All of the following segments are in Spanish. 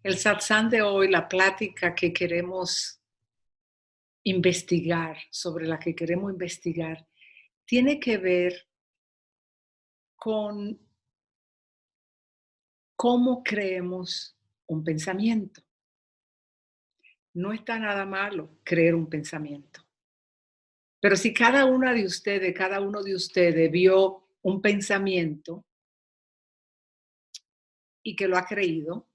El satsang de hoy, la plática que queremos investigar, sobre la que queremos investigar, tiene que ver con cómo creemos un pensamiento. No está nada malo creer un pensamiento. Pero si cada uno de ustedes vio un pensamiento y que lo ha creído,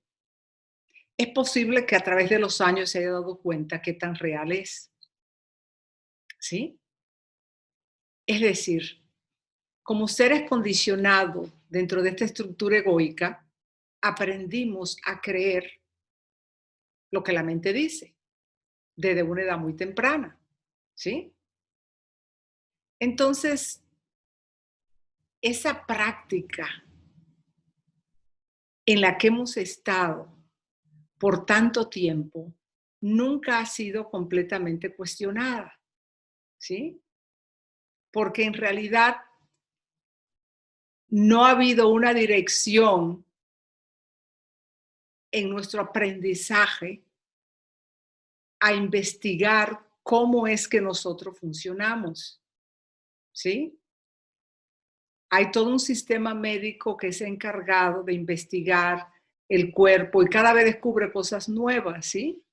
es posible que a través de los años se haya dado cuenta qué tan real es. ¿Sí? Es decir, como seres condicionados dentro de esta estructura egoica, aprendimos a creer lo que la mente dice desde una edad muy temprana. ¿Sí? Entonces, esa práctica en la que hemos estado por tanto tiempo nunca ha sido completamente cuestionada, ¿sí? Porque en realidad no ha habido una dirección en nuestro aprendizaje a investigar cómo es que nosotros funcionamos, ¿sí? Hay todo un sistema médico que es encargado de investigar el cuerpo y cada vez descubre cosas nuevas, ¿sí?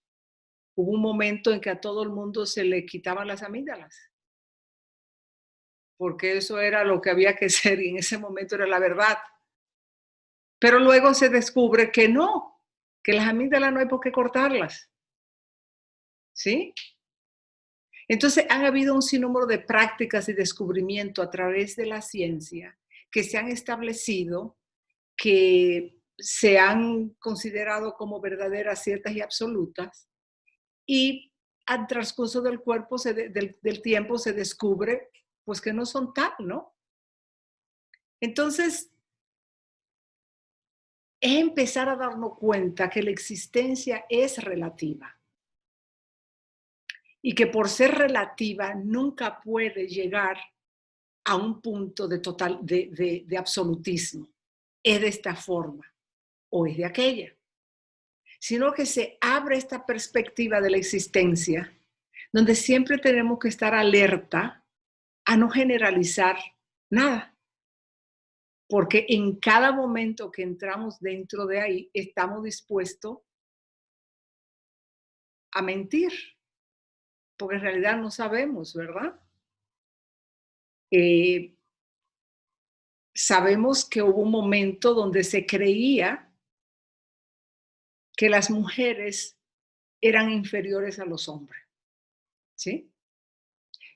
Hubo un momento en que a todo el mundo se le quitaban las amígdalas, porque eso era lo que había que ser y en ese momento era la verdad. Pero luego se descubre que no, que las amígdalas no hay por qué cortarlas, ¿sí? Entonces han habido un sinnúmero de prácticas y descubrimiento a través de la ciencia que se han establecido, que se han considerado como verdaderas, ciertas y absolutas, y al transcurso del del tiempo se descubre pues que no son tal, ¿no? Entonces, es empezar a darnos cuenta que la existencia es relativa y que por ser relativa nunca puede llegar a un punto de absolutismo. Es de esta forma o es de aquella, sino que se abre esta perspectiva de la existencia donde siempre tenemos que estar alerta a no generalizar nada, porque en cada momento que entramos dentro de ahí estamos dispuestos a mentir, porque en realidad no sabemos, ¿verdad? Eh, Sabemos que hubo un momento donde se creía que las mujeres eran inferiores a los hombres, ¿sí?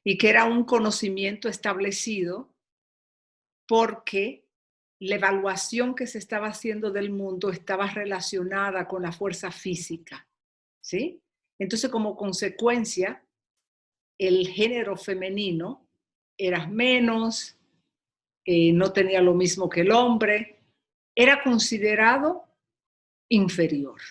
Y que era un conocimiento establecido porque la evaluación que se estaba haciendo del mundo estaba relacionada con la fuerza física, ¿sí? Entonces, como consecuencia, el género femenino era menos, no tenía lo mismo que el hombre, era considerado inferior.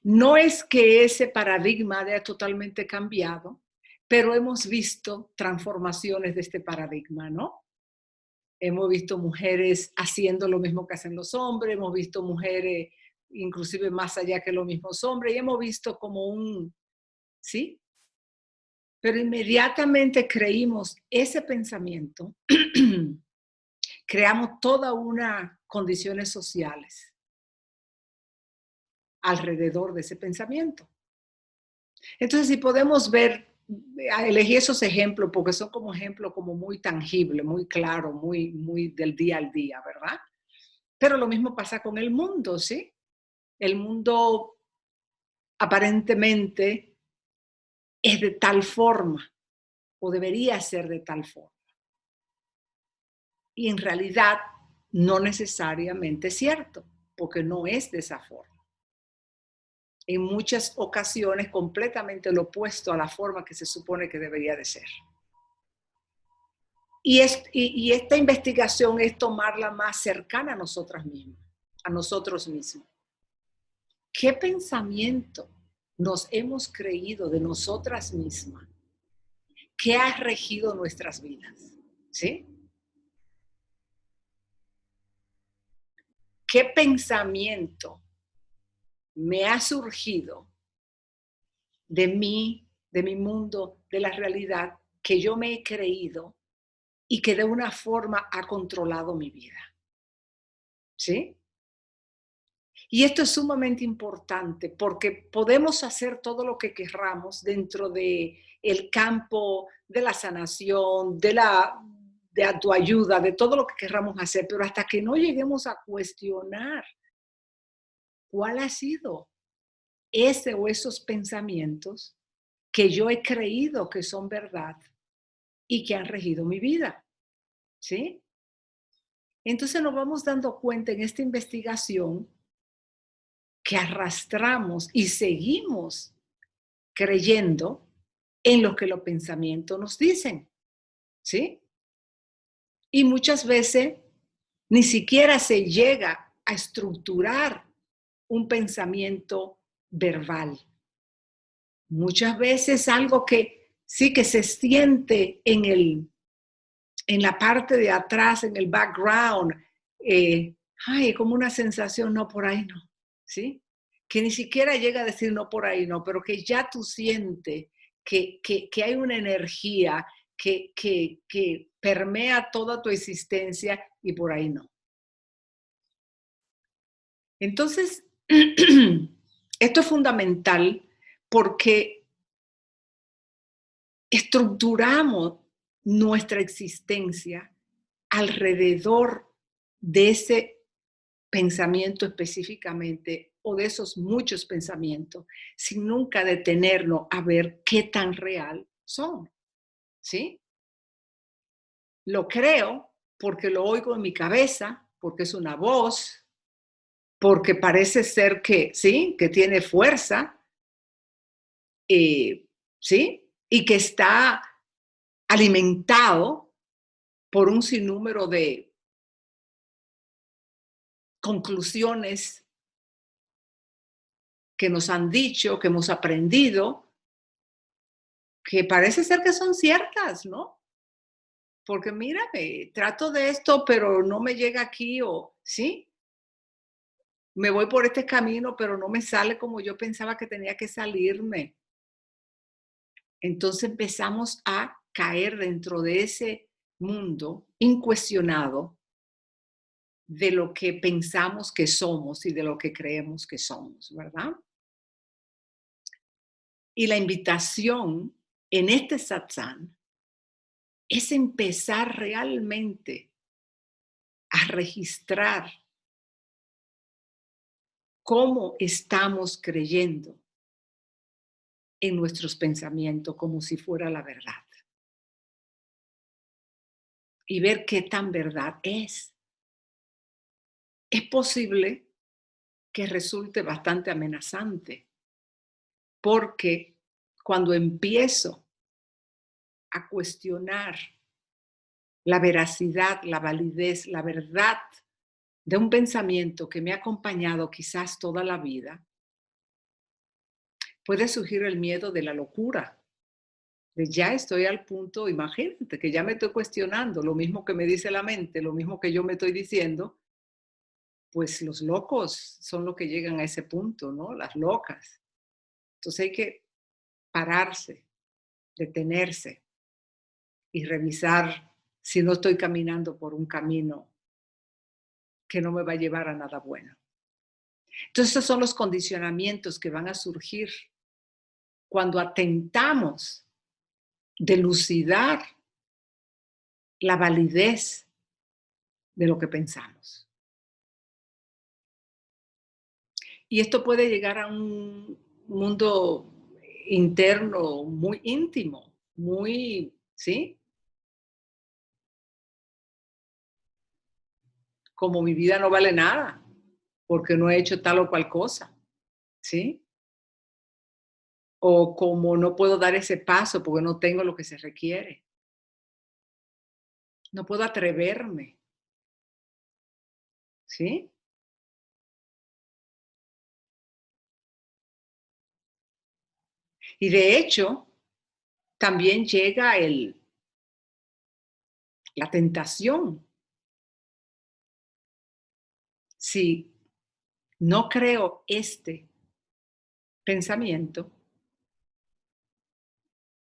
No es que ese paradigma haya totalmente cambiado, pero hemos visto transformaciones de este paradigma, ¿no? Hemos visto mujeres haciendo lo mismo que hacen los hombres, hemos visto mujeres inclusive más allá que los mismos hombres, y hemos visto como ¿sí? Pero inmediatamente creímos ese pensamiento, creamos toda una condiciones sociales alrededor de ese pensamiento. Entonces, si podemos ver, elegí esos ejemplos porque son como ejemplos como muy tangibles, muy claros, muy del día al día, ¿verdad? Pero lo mismo pasa con el mundo, ¿sí? El mundo aparentemente es de tal forma o debería ser de tal forma. Y en realidad no necesariamente es cierto, porque no es de esa forma. En muchas ocasiones completamente lo opuesto a la forma que se supone que debería de ser. Y esta investigación es tomarla más cercana a nosotras mismas, a nosotros mismos. ¿Qué pensamiento nos hemos creído de nosotras mismas? ¿Qué ha regido nuestras vidas? ¿Sí? ¿Qué pensamiento me ha surgido de mí, de mi mundo, de la realidad que yo me he creído y que de una forma ha controlado mi vida. ¿Sí? Y esto es sumamente importante porque podemos hacer todo lo que querramos dentro de el campo de la sanación, de autoayuda, de todo lo que querramos hacer, pero hasta que no lleguemos a cuestionar cuál ha sido ese o esos pensamientos que yo he creído que son verdad y que han regido mi vida, ¿sí? Entonces nos vamos dando cuenta en esta investigación que arrastramos y seguimos creyendo en lo que los pensamientos nos dicen, ¿sí? Y muchas veces ni siquiera se llega a estructurar un pensamiento verbal. Muchas veces algo que sí que se siente en la parte de atrás, en el background, como una sensación, no, por ahí no, ¿sí? Que ni siquiera llega a decir no, por ahí no, pero que ya tú sientes que hay una energía que permea toda tu existencia y por ahí no. Entonces, esto es fundamental porque estructuramos nuestra existencia alrededor de ese pensamiento específicamente o de esos muchos pensamientos, sin nunca detenernos a ver qué tan real son, ¿sí? Lo creo porque lo oigo en mi cabeza, porque es una voz, porque parece ser que, ¿sí? Que tiene fuerza, ¿sí? Y que está alimentado por un sinnúmero de conclusiones que nos han dicho, que hemos aprendido, que parece ser que son ciertas, ¿no? Porque mírame, trato de esto, pero no me llega aquí, o sí, me voy por este camino, pero no me sale como yo pensaba que tenía que salirme. Entonces empezamos a caer dentro de ese mundo incuestionado de lo que pensamos que somos y de lo que creemos que somos, ¿verdad? Y la invitación en este satsang es empezar realmente a registrar cómo estamos creyendo en nuestros pensamientos como si fuera la verdad y ver qué tan verdad es. Es posible que resulte bastante amenazante porque cuando empiezo a cuestionar la veracidad, la validez, la verdad de un pensamiento que me ha acompañado quizás toda la vida, puede surgir el miedo de la locura. De ya estoy al punto, imagínate que ya me estoy cuestionando lo mismo que me dice la mente, lo mismo que yo me estoy diciendo, pues los locos son los que llegan a ese punto, ¿no? Las locas. Entonces hay que pararse, detenerse y revisar si no estoy caminando por un camino que no me va a llevar a nada bueno. Entonces esos son los condicionamientos que van a surgir cuando atentamos de lucidar la validez de lo que pensamos. Y esto puede llegar a un mundo interno muy íntimo, muy, ¿sí? Como mi vida no vale nada, porque no he hecho tal o cual cosa, ¿sí? O como no puedo dar ese paso porque no tengo lo que se requiere. No puedo atreverme, ¿sí? Y de hecho, también llega la tentación. Si no creo este pensamiento,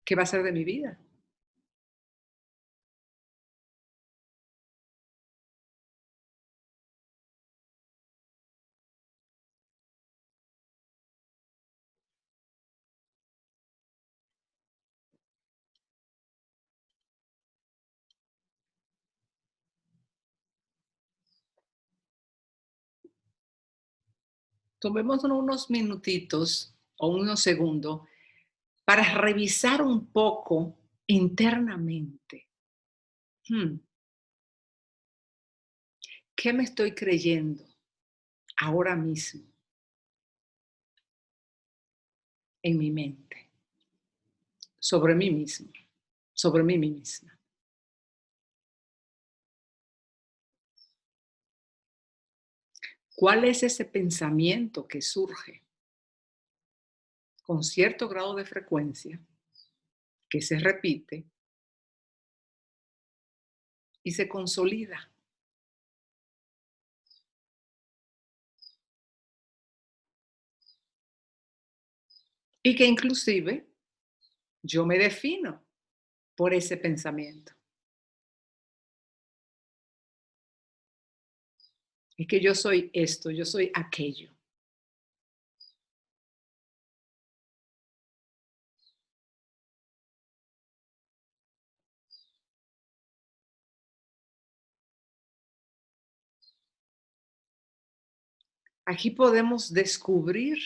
¿qué va a ser de mi vida? Tomémonos unos minutitos o unos segundos para revisar un poco internamente. Hmm, ¿Qué me estoy creyendo ahora mismo en mi mente sobre mí mismo, sobre mí misma? ¿Cuál es ese pensamiento que surge con cierto grado de frecuencia, que se repite y se consolida? Y que inclusive yo me defino por ese pensamiento. Es que yo soy esto, yo soy aquello. Aquí podemos descubrir,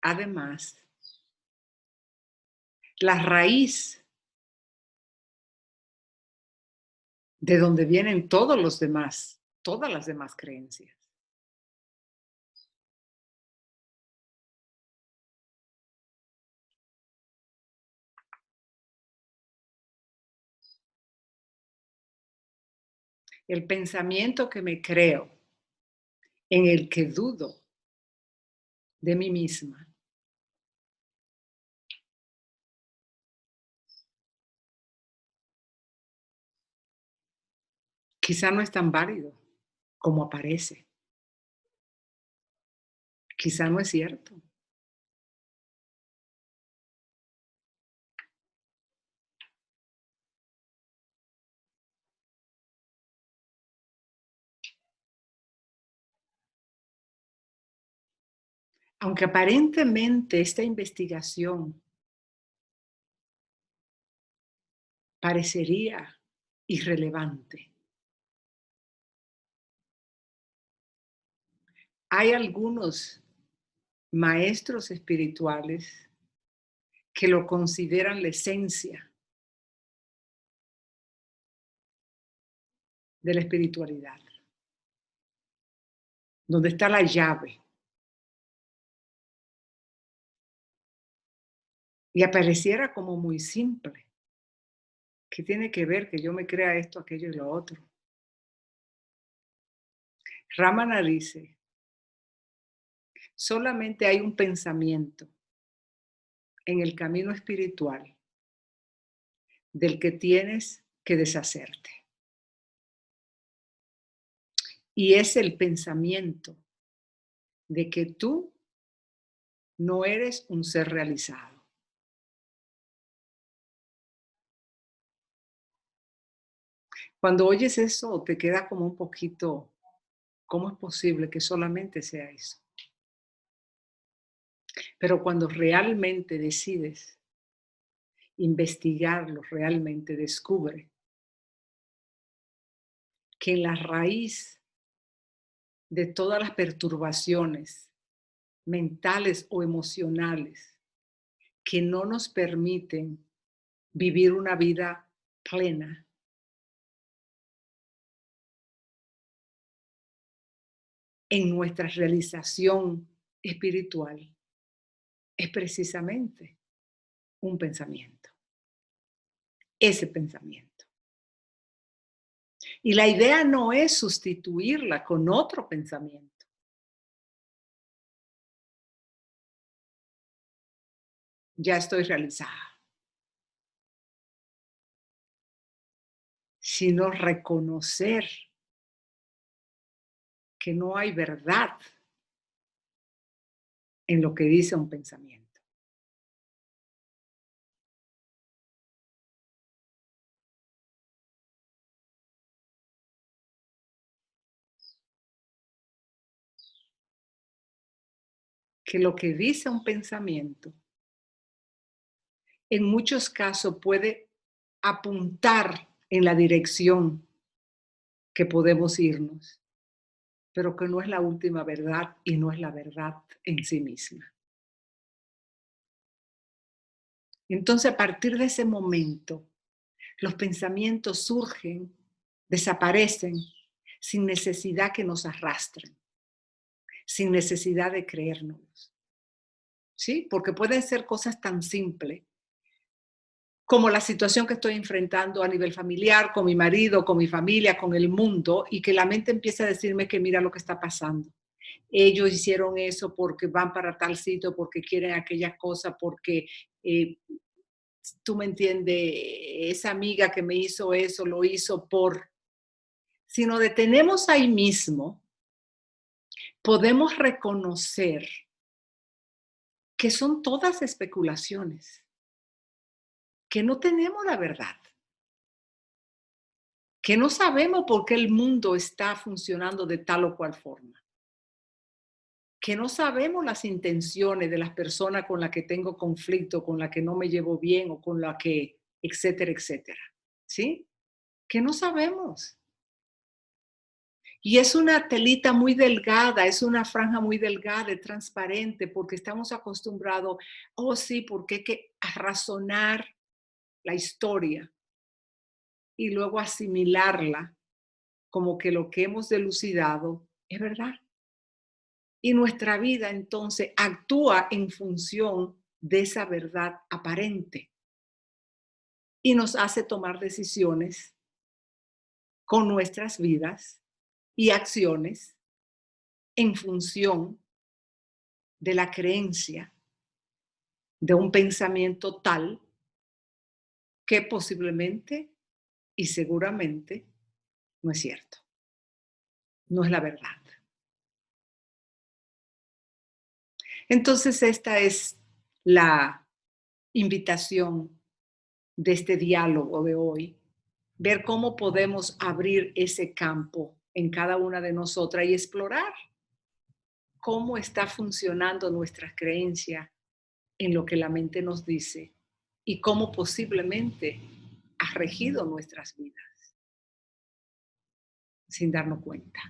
además, la raíz de donde vienen todas las demás creencias. El pensamiento que me creo, en el que dudo de mí misma, quizá no es tan válido como aparece, quizá no es cierto. Aunque aparentemente esta investigación parecería irrelevante, hay algunos maestros espirituales que lo consideran la esencia de la espiritualidad, donde está la llave. Y apareciera como muy simple. ¿Qué tiene que ver que yo me crea esto, aquello y lo otro? Ramana dice, solamente hay un pensamiento en el camino espiritual del que tienes que deshacerte. Y es el pensamiento de que tú no eres un ser realizado. Cuando oyes eso, te queda como un poquito, ¿cómo es posible que solamente sea eso? Pero cuando realmente decides investigarlo, realmente descubre que en la raíz de todas las perturbaciones mentales o emocionales que no nos permiten vivir una vida plena, en nuestra realización espiritual, es precisamente un pensamiento, ese pensamiento. Y la idea no es sustituirla con otro pensamiento. Ya estoy realizada, sino reconocer que no hay verdad en lo que dice un pensamiento. Que lo que dice un pensamiento en muchos casos puede apuntar en la dirección que podemos irnos, pero que no es la última verdad y no es la verdad en sí misma. Entonces, a partir de ese momento, los pensamientos surgen, desaparecen, sin necesidad que nos arrastren, sin necesidad de creérnoslos, ¿sí? Porque pueden ser cosas tan simples como la situación que estoy enfrentando a nivel familiar, con mi marido, con mi familia, con el mundo, y que la mente empieza a decirme que mira lo que está pasando. Ellos hicieron eso porque van para tal sitio, porque quieren aquella cosa, porque eh, tú me entiendes, esa amiga que me hizo eso lo hizo por... Si nos detenemos ahí mismo, podemos reconocer que son todas especulaciones, que no tenemos la verdad, que no sabemos por qué el mundo está funcionando de tal o cual forma, que no sabemos las intenciones de las personas con las que tengo conflicto, con las que no me llevo bien o con las que, etcétera, etcétera. ¿Sí? Que no sabemos. Y es una telita muy delgada, es una franja muy delgada y transparente, porque estamos acostumbrados, oh sí, porque hay que razonar la historia y luego asimilarla como que lo que hemos delucidado es verdad. Y nuestra vida entonces actúa en función de esa verdad aparente y nos hace tomar decisiones con nuestras vidas y acciones en función de la creencia de un pensamiento tal que posiblemente y seguramente no es cierto, no es la verdad. Entonces esta es la invitación de este diálogo de hoy, ver cómo podemos abrir ese campo en cada una de nosotras y explorar cómo está funcionando nuestra creencia en lo que la mente nos dice y cómo posiblemente ha regido nuestras vidas sin darnos cuenta.